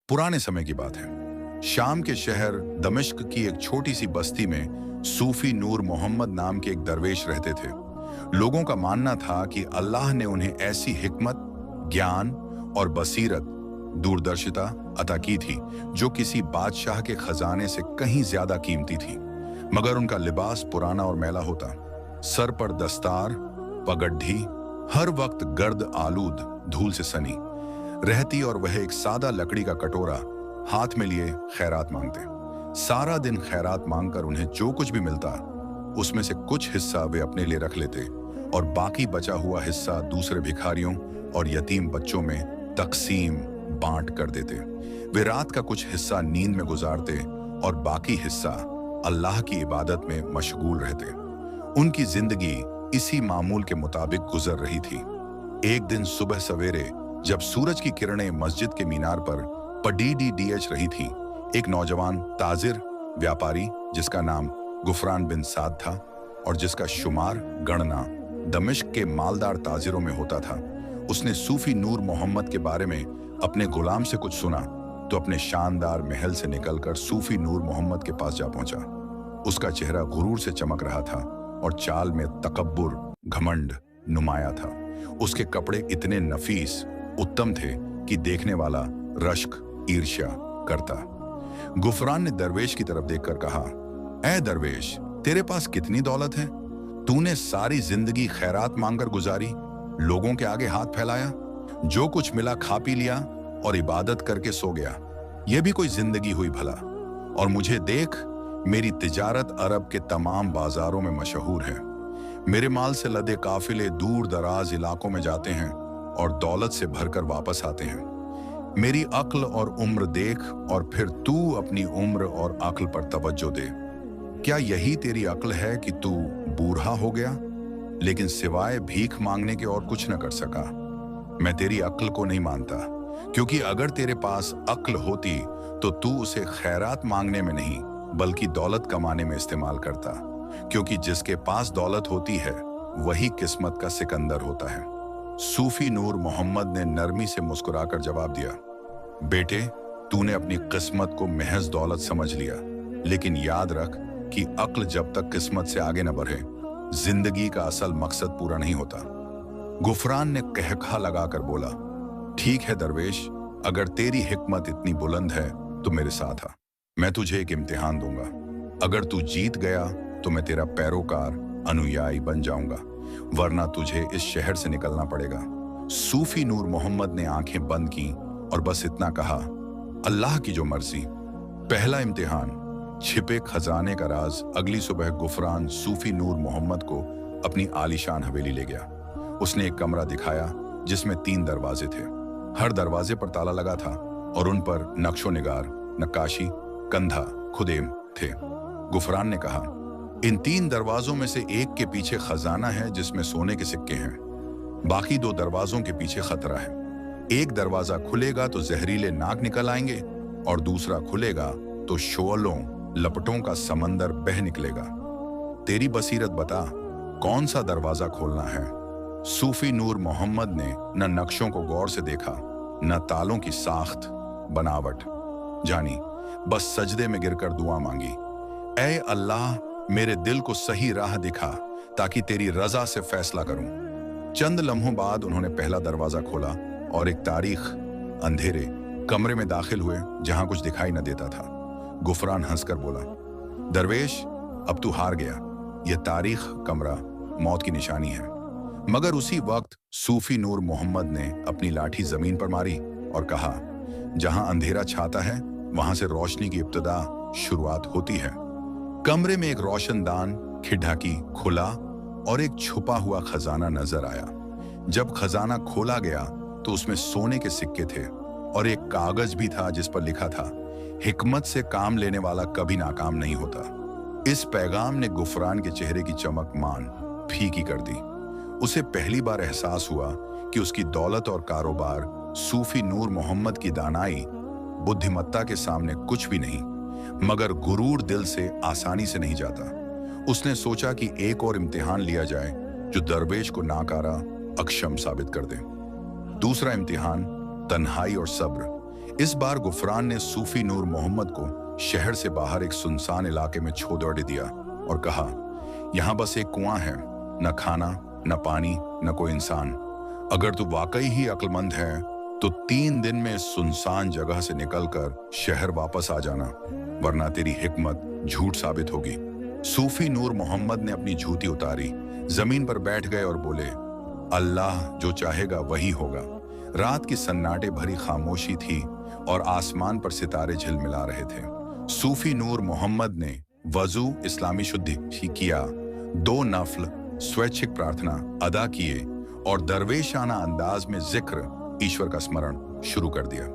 पुराने समय की बात है। शाम के शहर दमिश्क की एक छोटी सी बस्ती में सूफी नूर मोहम्मद नाम के एक दरवेश रहते थे। लोगों का मानना था कि अल्लाह ने उन्हें ऐसी हिकमत, ज्ञान और बसीरत, दूरदर्शिता अता की थी जो किसी बादशाह के खजाने से कहीं ज्यादा कीमती थी। मगर उनका लिबास पुराना और मैला होता, सर पर दस्तार, पगड्ढी, हर वक्त गर्द आलूद धूल से सनी रहती और वह एक सादा लकड़ी का कटोरा हाथ में लिए खैरात मांगते। सारा दिन खैरात मांगकर उन्हें जो कुछ भी मिलता उसमें से कुछ हिस्सा वे अपने लिए रख लेते और बाकी बचा हुआ हिस्सा दूसरे भिखारियों और यतीम बच्चों में तकसीम बांट कर देते। वे रात का कुछ हिस्सा नींद में गुजारते और बाकी हिस्सा अल्लाह की इबादत में मशगूल रहते। उनकी जिंदगी इसी मामूल के मुताबिक गुजर रही थी। एक दिन सुबह सवेरे जब सूरज की किरणें मस्जिद के मीनार पर पडीडीएच रही थी, एक नौजवान ताजिर व्यापारी जिसका नाम गुफरान बिन साद था और जिसका शुमार गणना दमिश्क के मालदार ताजिरों में होता था, उसने सूफी नूर मोहम्मद के बारे में अपने गुलाम से कुछ सुना तो अपने शानदार महल से निकलकर सूफी नूर मोहम्मद के पास जा पहुंचा। उसका चेहरा गुरूर से चमक रहा था और चाल में तकब्बुर, घमंड नुमाया था। उसके कपड़े इतने नफीस, उत्तम थे कि देखने वाला रश्क, ईर्ष्या करता। गुफरान ने दरवेश की तरफ देखकर कहा, ऐ दरवेश, तेरे पास कितनी दौलत है? तूने सारी जिंदगी खैरात मांगकर गुजारी, लोगों के आगे हाथ फैलाया, जो कुछ मिला खा पी लिया और इबादत करके सो गया। यह भी कोई जिंदगी हुई भला? और मुझे देख, मेरी तिजारत अरब के तमाम बाजारों में मशहूर है। मेरे माल से लदे काफिले दूर दराज इलाकों में जाते हैं और दौलत से भरकर वापस आते हैं। मेरी अक्ल और उम्र देख और फिर तू अपनी उम्र और अक्ल पर तवज्जो दे। क्या यही तेरी अक्ल है कि तू बूढ़ा हो गया लेकिन सिवाय भीख मांगने के और कुछ न कर सका? मैं तेरी अक्ल को नहीं मानता, क्योंकि अगर तेरे पास अक्ल होती तो तू उसे खैरात मांगने में नहीं बल्कि दौलत कमाने में इस्तेमाल करता, क्योंकि जिसके पास दौलत होती है वही किस्मत का सिकंदर होता है। सूफी नूर मोहम्मद ने नरमी से मुस्कुराकर जवाब दिया, बेटे, तूने अपनी किस्मत को महज दौलत समझ लिया, लेकिन याद रख कि अक्ल जब तक किस्मत से आगे न बढ़े, जिंदगी का असल मकसद पूरा नहीं होता। गुफरान ने कहका लगाकर बोला, ठीक है दरवेश, अगर तेरी हिकमत इतनी बुलंद है तो मेरे साथ आ। मैं तुझे एक इम्तिहान दूंगा। अगर तू जीत गया तो मैं तेरा पैरोकार, अनुयायी बन जाऊंगा, वरना तुझे इस शहर से निकलना पड़ेगा। सूफी नूर मोहम्मद ने आंखें बंद की और बस इतना कहा, अल्लाह की जो मर्जी। पहला इम्तिहान, छिपे खजाने का राज। अगली सुबह गुफरान सूफी नूर मोहम्मद को अपनी आलीशान हवेली ले गया। उसने एक कमरा दिखाया जिसमें 3 दरवाजे थे। हर दरवाजे पर ताला लगा था और उन पर नक्शो निगार, नक्काशी, कंधा, खुदेम थे। गुफरान ने कहा, इन 3 दरवाजों में से एक के पीछे खजाना है जिसमें सोने के सिक्के हैं, बाकी 2 दरवाजों के पीछे खतरा है। एक दरवाजा खुलेगा तो जहरीले नाग निकल आएंगे और दूसरा खुलेगा तो शोलों, लपटों का समंदर बह निकलेगा। तेरी बसीरत बता, कौन सा दरवाजा खोलना है? सूफी नूर मोहम्मद ने न नक्शों को गौर से देखा, न तालों की साख्त बनावट जानी, बस सजदे में गिरकर दुआ मांगी, ऐ अल्लाह, मेरे दिल को सही राह दिखा ताकि तेरी रजा से फैसला करूं। चंद लम्हों बाद उन्होंने पहला दरवाजा खोला और एक तारीख अंधेरे कमरे में दाखिल हुए जहां कुछ दिखाई न देता था। गुफरान हंसकर बोला, दरवेश, अब तू हार गया। यह तारीख कमरा मौत की निशानी है। मगर उसी वक्त सूफी नूर मोहम्मद ने अपनी लाठी जमीन पर मारी और कहा, जहां अंधेरा छाता है वहां से रोशनी की इब्तिदा शुरुआत होती है। कमरे में एक रोशनदान खिड़की खुला और एक छुपा हुआ खजाना नजर आया। जब खजाना खोला गया तो उसमें सोने के सिक्के थे और एक कागज भी था जिस पर लिखा था, हिकमत से काम लेने वाला कभी नाकाम नहीं होता। इस पैगाम ने गुफरान के चेहरे की चमक मान फीकी कर दी। उसे पहली बार एहसास हुआ कि उसकी दौलत और कारोबार सूफी नूर मोहम्मद की दानाई, बुद्धिमत्ता के सामने कुछ भी नहीं। मगर गुरूर दिल से आसानी से नहीं जाता। उसने सोचा कि एक और इम्तिहान लिया जाए जो दरवेश को नाकारा, अक्षम साबित कर दे। दूसरा इम्तिहान, तन्हाई और सब्र। इस बार गुफरान ने सूफी नूर मोहम्मद को शहर से बाहर एक सुनसान इलाके में छोड़ दिया और कहा, यहाँ बस एक कुआं है, न खाना, न पानी, न कोई इंसान। अगर तू वाकई ही अक्लमंद है तो 3 दिन में इस सुनसान जगह से निकलकर शहर वापस आ जाना, वरना तेरी हिकमत झूठ साबित होगी। सूफी नूर मोहम्मद ने अपनी जूती उतारी, जमीन पर बैठ गए और बोले, अल्लाह जो चाहेगा वही होगा। रात की सन्नाटे भरी खामोशी थी और आसमान पर सितारे झिलमिला रहे थे। सूफी नूर मोहम्मद ने वजू इस्लामी शुद्धि किया, 2 नफल स्वैच्छिक प्रार्थना अदा किए और दरवेशाना अंदाज में जिक्र ईश्वर का स्मरण शुरू कर दिया।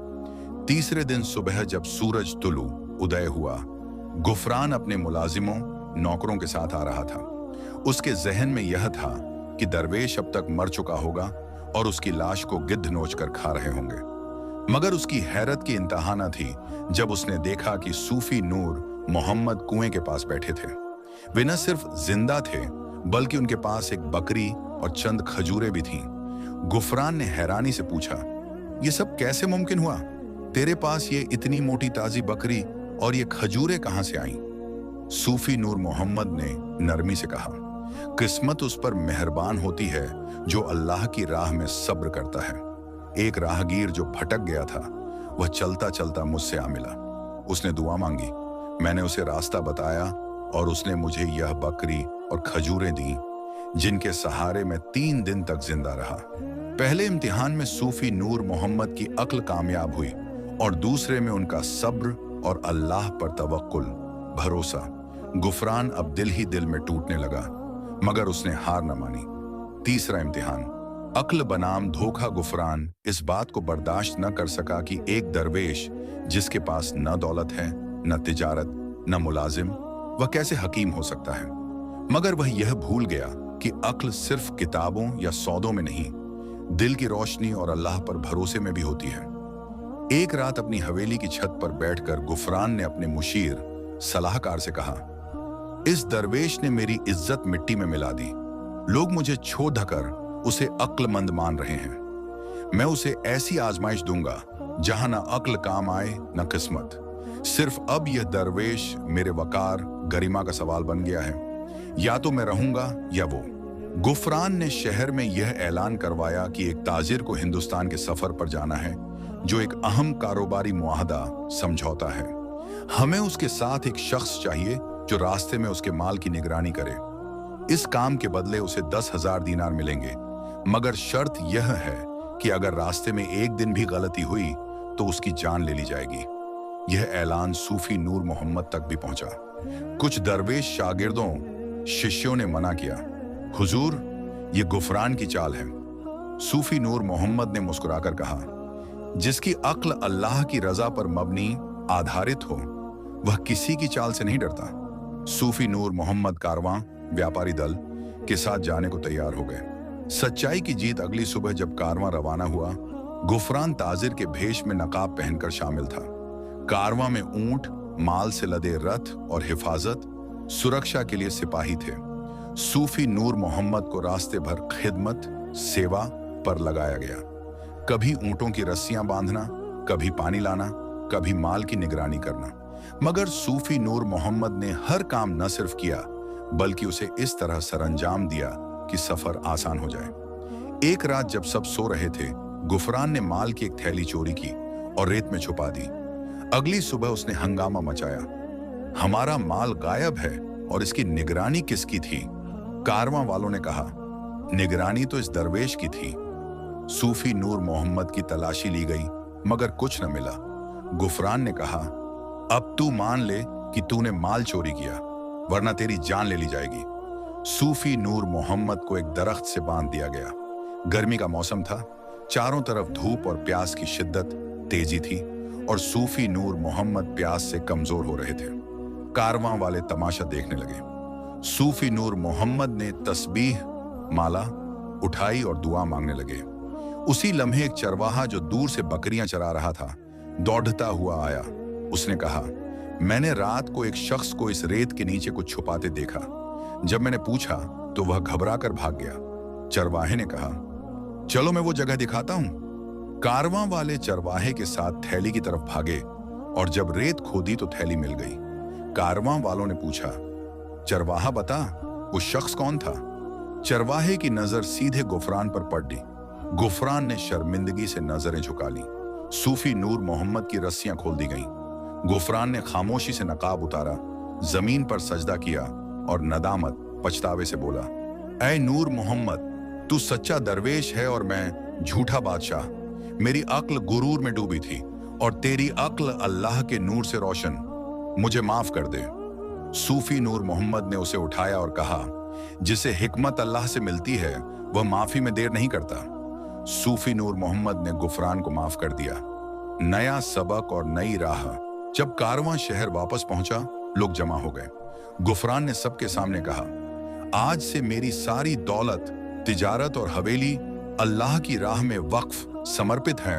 तीसरे दिन सुबह जब सूरज तुलू उदय हुआ, गुफरान अपने मुलाजिमों नौकरों के साथ आ रहा था। उसके जहन में यह था कि दरवेश अब तक मर चुका होगा और उसकी लाश को गिद्ध नोच कर खा रहे होंगे। मगर उसकी हैरत की इंतहा न थी जब उसने देखा कि सूफी नूर मोहम्मद कुएं के पास बैठे थे। वे न सिर्फ जिंदा थे बल्कि उनके पास एक बकरी और चंद खजूरें भी थीं। गुफरान ने हैरानी से पूछा, ये सब कैसे मुमकिन हुआ? तेरे पास ये इतनी मोटी ताजी बकरी और ये खजूरें कहां से आईं? सूफी नूर मोहम्मद ने नरमी से कहा, किस्मत उस पर मेहरबान होती है जो अल्लाह की राह में सब्र करता है। एक राहगीर जो भटक गया था वह चलता चलता मुझसे आ मिला। उसने दुआ मांगी, मैंने उसे रास्ता बताया और उसने मुझे यह बकरी और खजूरें दी जिनके सहारे मैं 3 दिन तक जिंदा रहा। पहले इम्तिहान में सूफी नूर मोहम्मद की अक्ल कामयाब हुई और दूसरे में उनका सब्र और अल्लाह पर तवक्कुल, भरोसा। गुफरान अब दिल ही दिल में टूटने लगा, मगर उसने हार न मानी। तीसरा इम्तिहान, अक्ल बनाम धोखा। गुफरान इस बात को बर्दाश्त न कर सका कि एक दरवेश जिसके पास न दौलत है, न तिजारत, न मुलाजिम, वह कैसे हकीम हो सकता है। मगर वह यह भूल गया कि अक्ल सिर्फ किताबों या सौदों में नहीं, दिल की रोशनी और अल्लाह पर भरोसे में भी होती है। एक रात अपनी हवेली की छत पर बैठकर गुफरान ने अपने मुशीर सलाहकार से कहा, इस दरवेश ने मेरी इज्जत मिट्टी में मिला दी। लोग मुझे छोड़ धकर उसे अक्लमंद मान रहे हैं। मैं उसे ऐसी आजमाइश दूंगा जहां ना अक्ल काम आए न किस्मत। सिर्फ अब यह दरवेश मेरे वकार, गरिमा का सवाल बन गया है। या तो मैं रहूंगा या वो। गुफरान ने शहर में यह ऐलान करवाया कि एक ताजिर को हिंदुस्तान के सफर पर जाना है जो एक अहम कारोबारी मुआहदा समझौता है। हमें उसके साथ एक शख्स चाहिए जो रास्ते में उसके माल की निगरानी करे। इस काम के बदले उसे 10,000 दीनार मिलेंगे, मगर शर्त यह है कि अगर रास्ते में एक दिन भी गलती हुई तो उसकी जान ले ली जाएगी। यह ऐलान सूफी नूर मोहम्मद तक भी पहुंचा। कुछ दरवेश शागिर्दों, शिष्यों ने मना किया, हुजूर, ये गुफरान की चाल है। सूफी नूर मोहम्मद ने मुस्कुराकर कहा, जिसकी अक्ल अल्लाह की रजा पर मबनी आधारित हो वह किसी की चाल से नहीं डरता। सूफी नूर मोहम्मद कारवां व्यापारी दल के साथ जाने को तैयार हो गए। सच्चाई की जीत। अगली सुबह जब कारवां रवाना हुआ, गुफरान ताजिर के भेष में नकाब पहनकर शामिल था। कारवां में ऊंट, माल से लदे रथ और हिफाजत, सुरक्षा के लिए सिपाही थे। सूफी नूर मोहम्मद को रास्ते भर खिदमत, सेवा पर लगाया गया। कभी ऊंटों की रस्सियां बांधना, कभी पानी लाना, कभी माल की निगरानी करना। मगर सूफी नूर मोहम्मद ने हर काम न सिर्फ किया बल्कि उसे इस तरह सरंजाम दिया कि सफर आसान हो जाए। एक रात जब सब सो रहे थे, गुफरान ने माल की एक थैली चोरी की और रेत में छुपा दी। अगली सुबह उसने हंगामा मचाया, हमारा माल गायब है और इसकी निगरानी किसकी थी? कारवां वालों ने कहा, निगरानी तो इस दरवेश की थी। सूफी नूर मोहम्मद की तलाशी ली गई मगर कुछ न मिला। गुफरान ने कहा, अब तू मान ले कि तूने माल चोरी किया, वरना तेरी जान ले ली जाएगी। सूफी नूर मोहम्मद को एक दरख्त से बांध दिया गया। गर्मी का मौसम था, चारों तरफ धूप और प्यास की शिद्दत तेजी थी और सूफी नूर मोहम्मद प्यास से कमजोर हो रहे थे। कारवां वाले तमाशा देखने लगे। सूफी नूर मोहम्मद ने तस्बीह माला उठाई और दुआ मांगने लगे। उसी लम्हे एक चरवाहा जो दूर से बकरियां चरा रहा था दौड़ता हुआ आया। उसने कहा, मैंने रात को एक शख्स को इस रेत के नीचे कुछ छुपाते देखा। जब मैंने पूछा तो वह घबरा कर भाग गया। चरवाहे ने कहा, चलो मैं वो जगह दिखाता हूं। कारवां वाले चरवाहे के साथ थैली की तरफ भागे और जब रेत खोदी तो थैली मिल गई। कारवां वालों ने पूछा, चरवाहा बता, वो शख्स कौन था? चरवाहे की नजर सीधे गुफरान पर पड़ी। गुफरान ने शर्मिंदगी से नजरें झुका ली। सूफी नूर मोहम्मद की रस्सियां खोल दी गईं। गुफरान ने खामोशी से नकाब उतारा, जमीन पर सजदा किया और नदामत पछतावे से बोला, ऐ नूर मोहम्मद, तू सच्चा दरवेश है और मैं झूठा बादशाह। मेरी अक्ल गुरूर में डूबी थी और तेरी अक्ल अल्लाह के नूर से रोशन। मुझे माफ कर दे। सूफी नूर मोहम्मद ने उसे उठाया और कहा, जिसे हिकमत अल्लाह से मिलती है वह माफी में देर नहीं करता। सूफी नूर मोहम्मद ने गुफरान को माफ कर दिया। नया सबक और नई राह। जब कारवां शहर वापस पहुंचा, लोग जमा हो गए। गुफरान ने सबके सामने कहा, आज से मेरी सारी दौलत, तिजारत और हवेली अल्लाह की राह में वक्फ समर्पित है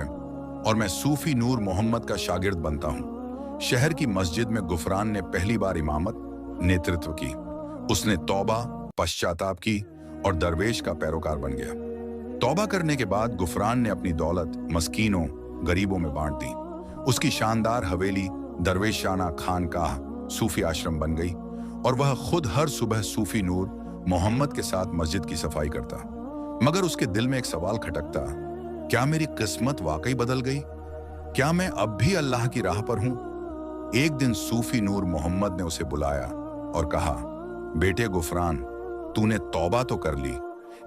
और मैं सूफी नूर मोहम्मद का शागिर्द बनता हूं। शहर की मस्जिद में गुफरान ने पहली बार इमामत नेतृत्व की। उसने तौबा, पश्चाताप की और दरवेश का पैरोकार बन गया। तौबा करने के बाद गुफरान ने अपनी दौलत मस्कीनों, गरीबों में बांट दी। उसकी शानदार हवेली दरवेशाना खानकाह सूफी आश्रम बन गई और वह खुद हर सुबह सूफी नूर मोहम्मद के साथ मस्जिद की सफाई करता। मगर उसके दिल में एक सवाल खटकता, क्या मेरी किस्मत वाकई बदल गई? क्या मैं अब भी अल्लाह की राह पर हूं? एक दिन सूफी नूर मोहम्मद ने उसे बुलाया और कहा, बेटे गुफरान, तूने तौबा तो कर ली,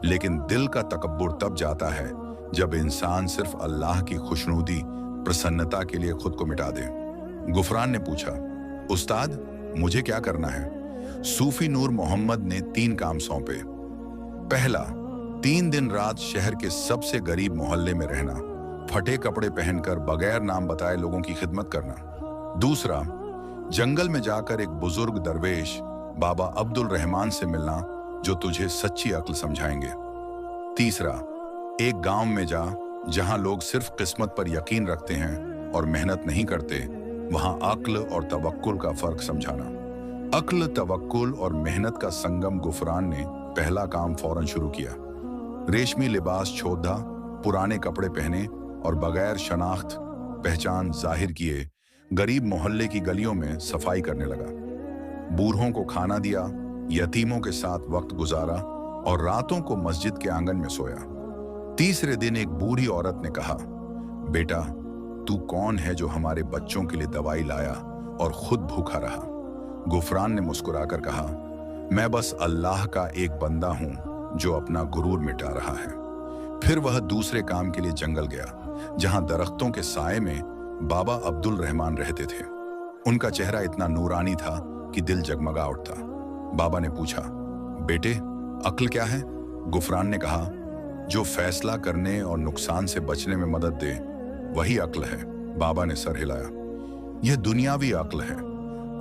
लेकिन दिल का तकब्बुर तब जाता है जब इंसान सिर्फ अल्लाह की खुशनुदी, प्रसन्नता के लिए खुद को मिटा दे। गुफरान ने पूछा, उस्ताद, मुझे क्या करना है? सूफी नूर मोहम्मद ने 3 काम सौंपे। पहला, 3 दिन रात शहर के सबसे गरीब मोहल्ले में रहना, फटे कपड़े पहनकर बगैर नाम बताए लोगों की खिदमत करना। दूसरा, जंगल में जाकर एक बुजुर्ग दरवेश बाबा अब्दुल रहमान से मिलना जो तुझे सच्ची अक्ल समझाएंगे। तीसरा, एक गांव में जा जहां लोग सिर्फ किस्मत पर यकीन रखते हैं और मेहनत नहीं करते, वहां अक्ल और तवक्कुल का फर्क समझाना। अक्ल, तवक्कुल और मेहनत का संगम गुफरान ने पहला काम फौरन शुरू किया। रेशमी लिबास छोड़ा, पुराने कपड़े पहने और बगैर शनाख्त पहचान जाहिर किए गरीब मोहल्ले की गलियों में सफाई करने लगा। बूढ़ों को खाना दिया, यतीमों के साथ वक्त गुजारा और रातों को मस्जिद के आंगन में सोया। तीसरे दिन एक बूढ़ी औरत ने कहा, बेटा, तू कौन है जो हमारे बच्चों के लिए दवाई लाया और खुद भूखा रहा? गुफरान ने मुस्कुराकर कहा, मैं बस अल्लाह का एक बंदा हूं जो अपना गुरूर मिटा रहा है। फिर वह दूसरे काम के लिए जंगल गया, जहां दरख्तों के साए में बाबा अब्दुल रहमान रहते थे। उनका चेहरा इतना नूरानी था कि दिल जगमगा उठता। बाबा ने पूछा, बेटे, अक्ल क्या है? गुफरान ने कहा, जो फैसला करने और नुकसान से बचने में मदद दे, वही अक्ल है। बाबा ने सर हिलाया। यह दुनियावी अक्ल है।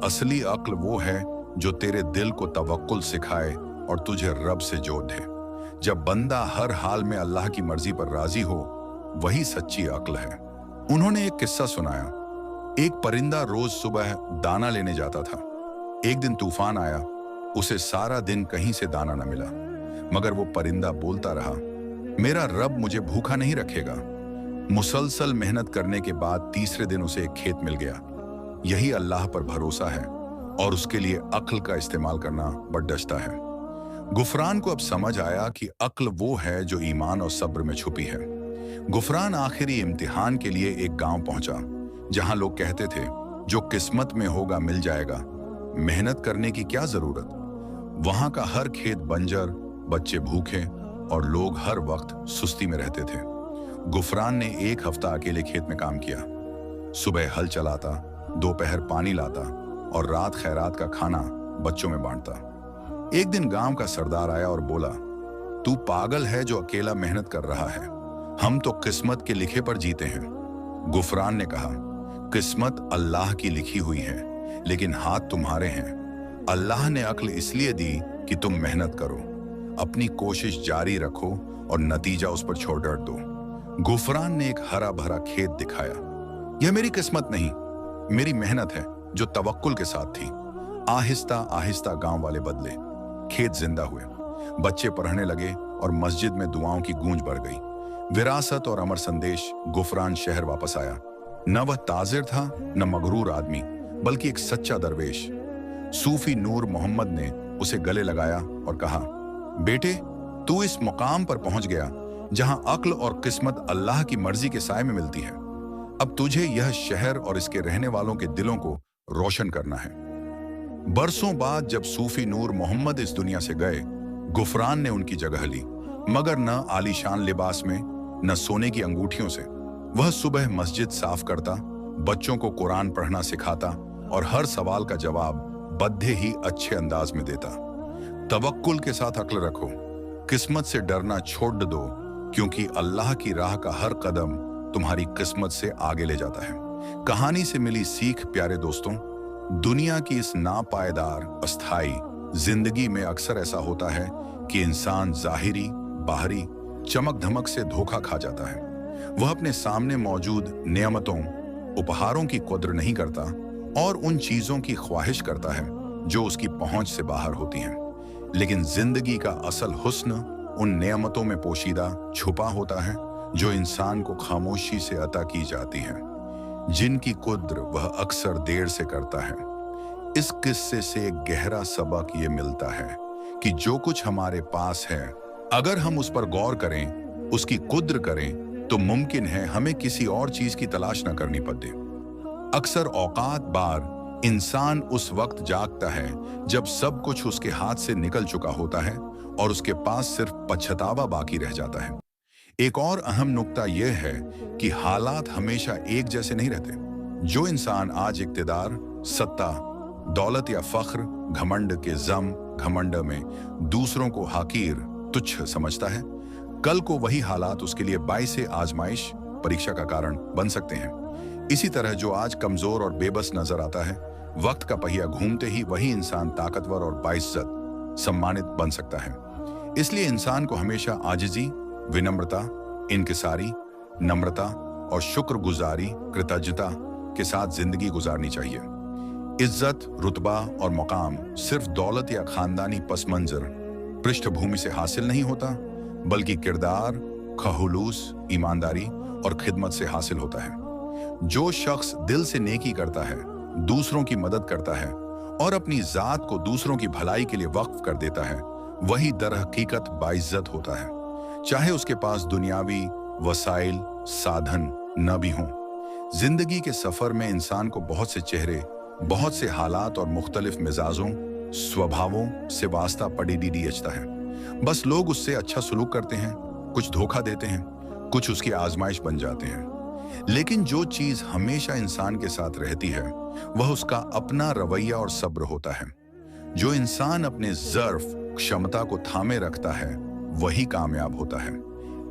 असली अक्ल वो है जो तेरे दिल को तवक्कुल सिखाए और तुझे रब से जोड़ दे। जब बंदा हर हाल में अल्लाह की मर्जी पर राजी हो, वही सच्ची अक्ल है। उन्होंने एक किस्सा सुनाया। एक परिंदा रोज सुबह दाना लेने जाता था। एक दिन तूफान आया, उसे सारा दिन कहीं से दाना न मिला, मगर वो परिंदा बोलता रहा, मेरा रब मुझे भूखा नहीं रखेगा। मुसलसल मेहनत करने के बाद तीसरे दिन उसे एक खेत मिल गया। यही अल्लाह पर भरोसा है और उसके लिए अक्ल का इस्तेमाल करना बर्दाश्ता है। गुफरान को अब समझ आया कि अक्ल वो है जो ईमान और सब्र में छुपी है। गुफरान आखिरी इम्तिहान के लिए एक गांव पहुंचा, जहां लोग कहते थे, जो किस्मत में होगा मिल जाएगा, मेहनत करने की क्या जरूरत। वहां का हर खेत बंजर, बच्चे भूखे और लोग हर वक्त सुस्ती में रहते थे। गुफरान ने 1 हफ्ता अकेले खेत में काम किया। सुबह हल चलाता, दोपहर पानी लाता और रात खैरात का खाना बच्चों में बांटता। एक दिन गांव का सरदार आया और बोला, तू पागल है जो अकेला मेहनत कर रहा है, हम तो किस्मत के लिखे पर जीते हैं। गुफरान ने कहा, किस्मत अल्लाह की लिखी हुई है, लेकिन हाथ तुम्हारे हैं। अल्लाह ने अक्ल इसलिए दी कि तुम मेहनत करो, अपनी कोशिश जारी रखो और नतीजा उस पर छोड़ दो। गुफरान ने एक हरा भरा खेत दिखाया। यह मेरी किस्मत नहीं, मेरी मेहनत है जो तवक्कुल के साथ थी। आहिस्ता आहिस्ता गांव वाले बदले, खेत जिंदा हुए, बच्चे पढ़ने लगे और मस्जिद में दुआओं की गूंज बढ़ गई। विरासत और अमर संदेश गुफरान शहर वापस आया। न वह ताजिर था न मगरूर आदमी, बल्कि एक सच्चा दरवेश। सूफी नूर मोहम्मद ने उसे गले लगाया और कहा, बेटे, तू इस मुकाम पर पहुंच गया जहां अक्ल और किस्मत अल्लाह की मर्जी के साए में मिलती है। अब तुझे यह शहर और इसके रहने वालों के दिलों को रोशन करना है। बरसों बाद जब सूफी नूर मोहम्मद इस दुनिया से गए, गुफरान ने उनकी जगह ली, मगर न आलीशान लिबास में, न सोने की अंगूठियों से। वह सुबह मस्जिद साफ करता, बच्चों को कुरान पढ़ना सिखाता और हर सवाल का जवाब बद्धे ही अच्छे अंदाज में देता। तवक्कुल के साथ अक्ल रखो, किस्मत से डरना छोड़ दो, क्योंकि अल्लाह की राह का हर कदम तुम्हारी किस्मत से आगे ले जाता है। कहानी से मिली सीख, प्यारे दोस्तों, दुनिया की इस नापायदार अस्थाई जिंदगी में अक्सर ऐसा होता है कि इंसान जाहिरी बाहरी चमक धमक से धोखा खा जाता है। वह अपने सामने मौजूद नेमतों, उपहारों की कद्र नहीं करता और उन चीजों की ख्वाहिश करता है जो उसकी पहुंच से बाहर होती हैं। लेकिन जिंदगी का असल हुस्न उन नेमतों में पोशीदा छुपा होता है जो इंसान को खामोशी से अता की जाती है, जिनकी कद्र वह अक्सर देर से करता है। इस किस्से से एक गहरा सबक ये मिलता है कि जो कुछ हमारे पास है, अगर हम उस पर गौर करें, उसकी कद्र करें, तो मुमकिन है हमें किसी और चीज की तलाश न करनी पड़े। अक्सर औकात बार इंसान उस वक्त जागता है जब सब कुछ उसके हाथ से निकल चुका होता है और उसके पास सिर्फ पछतावा बाकी रह जाता है। एक और अहम नुक्ता यह है कि हालात हमेशा एक जैसे नहीं रहते। जो इंसान आज इक्तिदार, सत्ता, दौलत या फख्र, घमंड के घमंड में दूसरों को हकीर, तुच्छ समझता है, कल को वही हालात उसके लिए बाइसे आजमाइश, परीक्षा का कारण बन सकते हैं। इसी तरह जो आज कमजोर और बेबस नजर आता है, वक्त का पहिया घूमते ही वही इंसान ताकतवर और बाइज्जत, सम्मानित बन सकता है। इसलिए इंसान को हमेशा आजिजी, विनम्रता, इनकिसारी, नम्रता और शुक्रगुजारी, कृतज्ञता के साथ जिंदगी गुजारनी चाहिए। इज्जत, रुतबा और मकाम सिर्फ दौलत या खानदानी पसमंजर, पृष्ठभूमि से हासिल नहीं होता, बल्कि किरदार, खहुलूस, ईमानदारी और खिदमत से हासिल होता है। जो शख्स दिल से नेकी करता है, दूसरों की मदद करता है और अपनी जात को दूसरों की भलाई के लिए वक्फ कर देता है, वही दर हकीकत बाइज्जत होता है, चाहे उसके पास दुनियावी वसाइल, साधन न भी हों। जिंदगी के सफर में इंसान को बहुत से चेहरे, बहुत से हालात और मुख्तलिफ मिजाजों, स्वभावों से वास्ता पड़ता है। बस लोग उससे अच्छा सलूक करते हैं, कुछ धोखा देते हैं, कुछ उसकी आजमाइश बन जाते हैं। लेकिन जो चीज हमेशा इंसान के साथ रहती है, वह उसका अपना रवैया और सब्र होता है। जो इंसान अपने ज़र्फ, क्षमता को थामे रखता है, वही कामयाब होता है।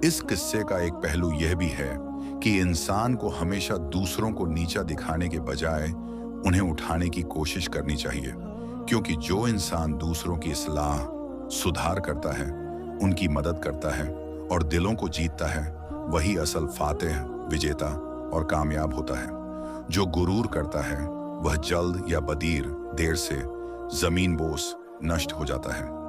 इस किस्से का एक पहलू यह भी है कि इंसान को हमेशा दूसरों को नीचा दिखाने के बजाय उन्हें उठाने की कोशिश करनी चाहिए, क्योंकि जो इंसान दूसरों की इस्लाह, सुधार करता है, उनकी मदद करता है और दिलों को जीतता है, वही असल फातेह, विजेता और कामयाब होता है। जो गुरूर करता है, वह जल्द या बदीर देर से जमीन बोस नष्ट हो जाता है।